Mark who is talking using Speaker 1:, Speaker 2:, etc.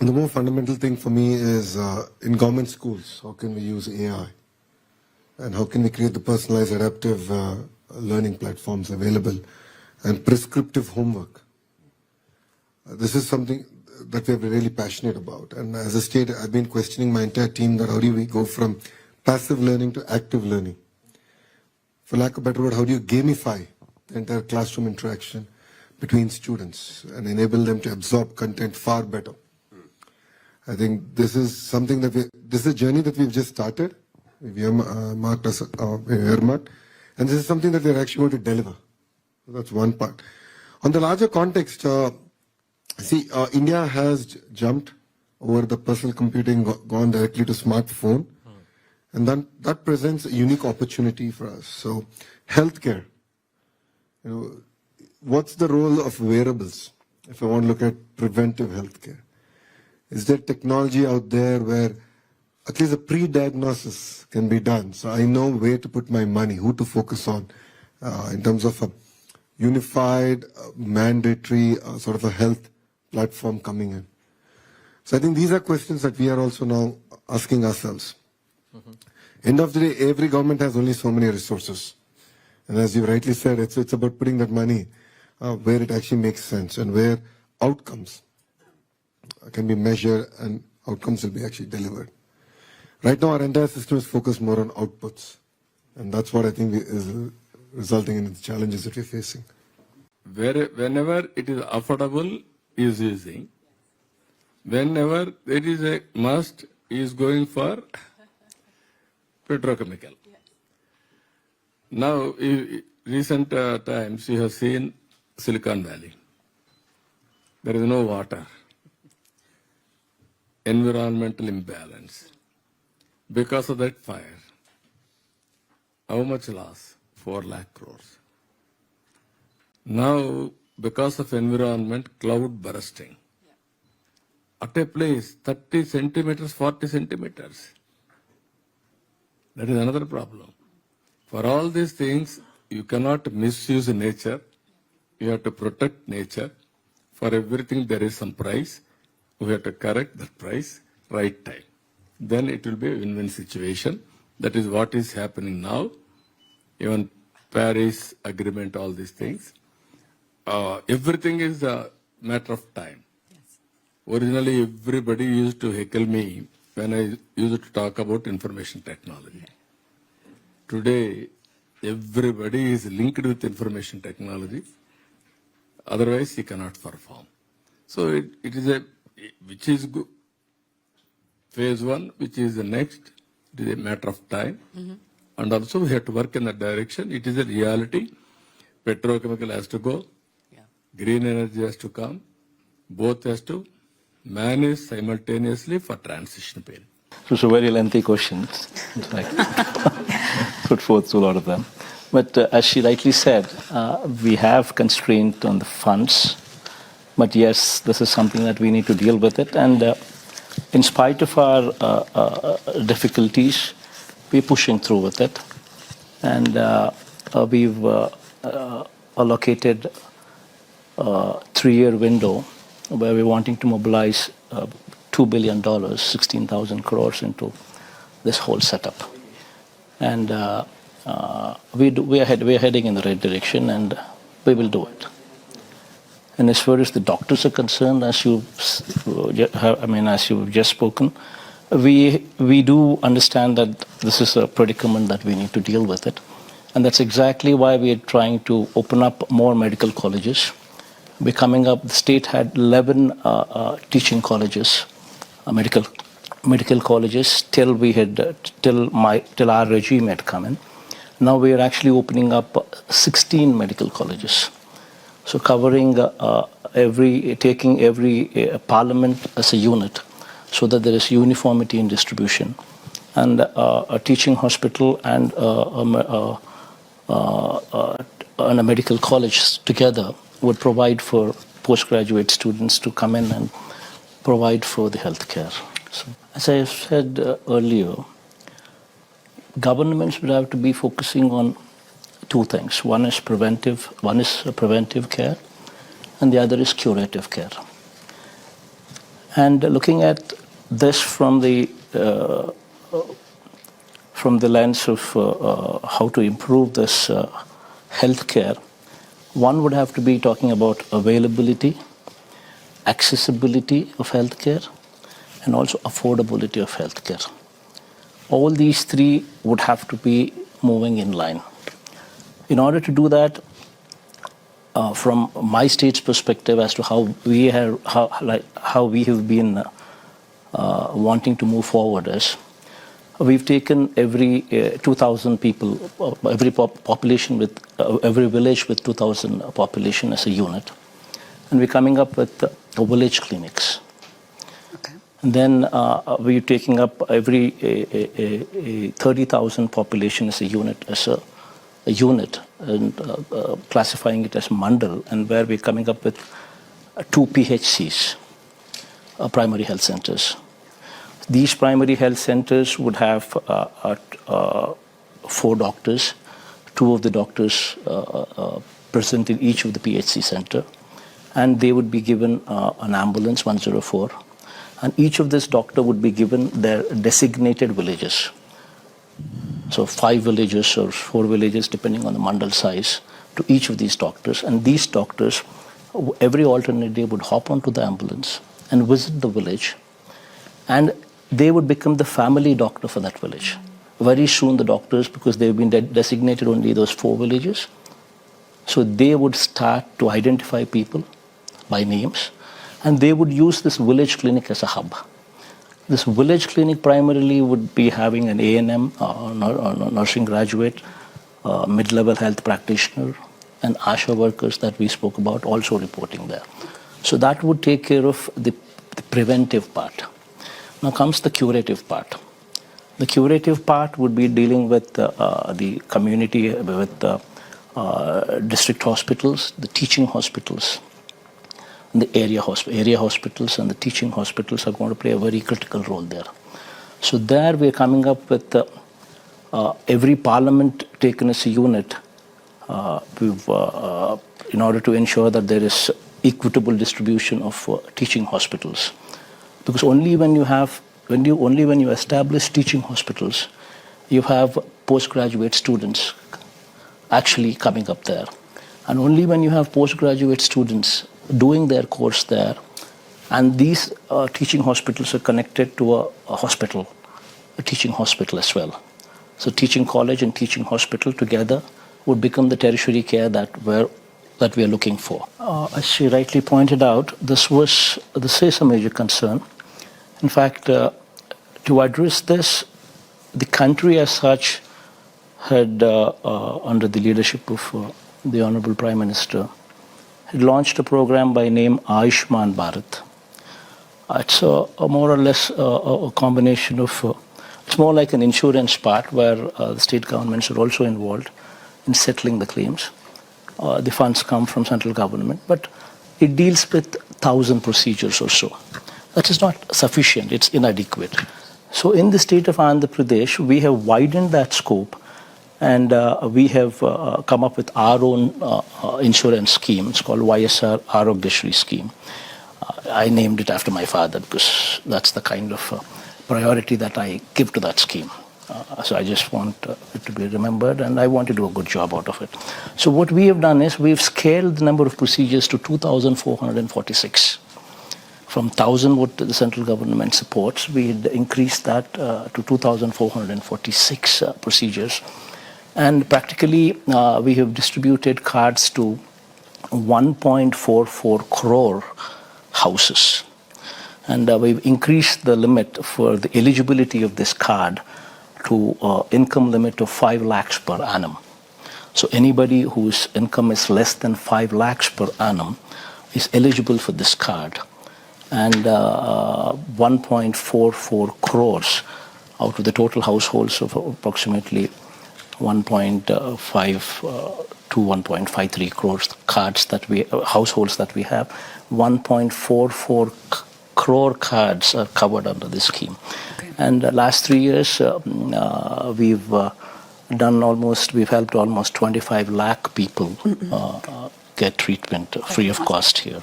Speaker 1: the more fundamental thing for me is in government schools, how can we use AI? And how can we create the personalized adaptive learning platforms available and prescriptive homework? This is something that we're really passionate about. And as a state, I've been questioning my entire team that how do we go from passive learning to active learning? For lack of a better word, how do you gamify the entire classroom interaction between students and enable them to absorb content far better? I think this is something that this is a journey that we've just started. We've earmarked, and this is something that we're actually going to deliver. So that's one part. On the larger context, India has jumped over the personal computing, gone directly to smartphone, and then that presents a unique opportunity for us. So, healthcare. What's the role of wearables? If I want to look at preventive healthcare, is there technology out there where at least a pre-diagnosis can be done? So I know where to put my money, who to focus on, in terms of a unified, mandatory sort of a health platform coming in. So I think these are questions that we are also now asking ourselves. End of the day, every government has only so many resources. And as you rightly said, it's about putting that money where it actually makes sense and where outcomes can be measured and outcomes will be actually delivered. Right now, our entire system is focused more on outputs. And that's what I think is resulting in the challenges that we're facing.
Speaker 2: Whenever it is affordable, is using. Whenever there is a must, is going for petrochemical. Now, recent times, you have seen Silicon Valley. There is no water. Environmental imbalance. Because of that fire, how much loss? 4 lakh crores. Now, because of environment, cloud bursting. At a place, 30 centimeters, 40 centimeters. That is another problem. For all these things, you cannot misuse nature. You have to protect nature. For everything, there is some price. We have to correct that price, right time. Then it will be a win-win situation. That is what is happening now. Even Paris Agreement, all these things. Everything is a matter of time. Yes. Originally, everybody used to heckle me when I used to talk about information technology. Today, everybody is linked with information technology. Otherwise, he cannot perform. So it is which is good. Phase 1, which is the next, it is a matter of time. And also we have to work in that direction. It is a reality. Petrochemical has to go. Yeah. Green energy has to come. Both has to manage simultaneously for transition period.
Speaker 3: So it's a very lengthy question. Like put forth a lot of them. But as she rightly said, we have constraint on the funds. But yes, this is something that we need to deal with it. And in spite of our difficulties, we're pushing through with it. And we've allocated a 3-year window where we're wanting to mobilize $2 billion, 16,000 crores into this whole setup. And we are heading in the right direction, and we will do it. And as far as the doctors are concerned, as you've just spoken, we do understand that this is a predicament that we need to deal with it. And that's exactly why we are trying to open up more medical colleges. We're coming up, the state had 11 teaching colleges, medical colleges, till our regime had come in. Now we are actually opening up 16 medical colleges. So covering taking every parliament as a unit, so that there is uniformity in distribution. And a teaching hospital and a medical college together would provide for postgraduate students to come in and provide for the healthcare. So, as I said earlier, governments would have to be focusing on 2 things. One is preventive care, and the other is curative care. And looking at this from the lens of how to improve this healthcare, one would have to be talking about availability, accessibility of healthcare, and also affordability of healthcare. All these three would have to be moving in line. In order to do that, from my state's perspective as to how we have been wanting to move forward is, we've taken every 2,000 people, every population with every village with 2,000 population as a unit, and we're coming up with village clinics.
Speaker 4: Okay.
Speaker 3: And then we're taking up every 30,000 population as a unit and classifying it as mandal, and where we're coming up with 2 PHCs, primary health centers. These primary health centers would have 4 doctors, 2 of the doctors present in each of the PHC center, and they would be given an ambulance 104, and each of this doctor would be given their designated villages. So 5 villages or 4 villages, depending on the mandal size, to each of these doctors. And these doctors, every alternate day, would hop onto the ambulance and visit the village, and they would become the family doctor for that village. Very soon the doctors, because they've been designated only those 4 villages, so they would start to identify people by names, and they would use this village clinic as a hub. This village clinic primarily would be having an A&M, nursing graduate, mid-level health practitioner, and ASHA workers that we spoke about also reporting there. So that would take care of the preventive part. Now comes the curative part. The curative part would be dealing with the community, with district hospitals, the teaching hospitals, and the area hospitals and the teaching hospitals are going to play a very critical role there. So there we are coming up with every parliament taken as a unit. In order to ensure that there is equitable distribution of teaching hospitals, because only when you establish teaching hospitals, you have postgraduate students actually coming up there, and only when you have postgraduate students doing their course there, and these teaching hospitals are connected to a hospital, a teaching hospital as well. So teaching college and teaching hospital together would become the tertiary care that we are looking for. As she rightly pointed out, this is a major concern. In fact, to address this, the country as such had, under the leadership of the Honorable Prime Minister, had launched a program by name Ayushman Bharat. It's a more or less a combination of, it's more like an insurance part where the state governments are also involved in settling the claims. The funds come from central government, but it deals with 1,000 procedures or so. That is not sufficient, it's inadequate. So in the state of Andhra Pradesh, we have widened that scope, and we have come up with our own insurance scheme. It's called YSRCP scheme. I named it after my father because that's the kind of priority that I give to that scheme. So I just want it to be remembered, and I want to do a good job out of it. So what we have done is we've scaled the number of procedures to 2,446. From 1,000 what the central government supports, we had increased that to 2,446 procedures. And practically, we have distributed cards to 1.44 crore houses. And we've increased the limit for the eligibility of this card to income limit of 5 lakhs per annum. So anybody whose income is less than 5 lakhs per annum is eligible for this card. And 1.44 crores out of the total households of approximately 1.5 to 1.53 crores cards that households that we have, 1.44 crore cards are covered under this scheme. Okay. And last 3 years, we've helped almost 25 lakh people get treatment free of cost here.